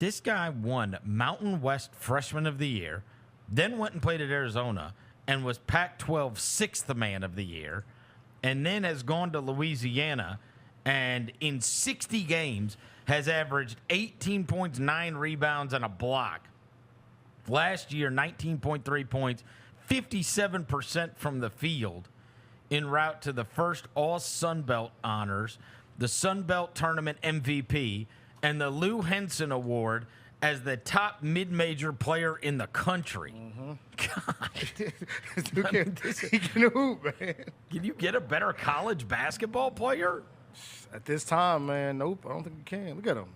This guy won Mountain West Freshman of the Year, then went and played at Arizona and was Pac-12 Sixth Man of the Year, and then has gone to Louisiana and in 60 games has averaged 18 points, 9 rebounds, and a block. Last year, 19.3 points, 57% from the field, en route to the first All-Sun Belt honors, the Sun Belt Tournament MVP, and the Lou Henson Award as the top mid-major player in the country. God. He can hoop, man. Can you get a better college basketball player? At this time, man, nope, I don't think you can. Look at him.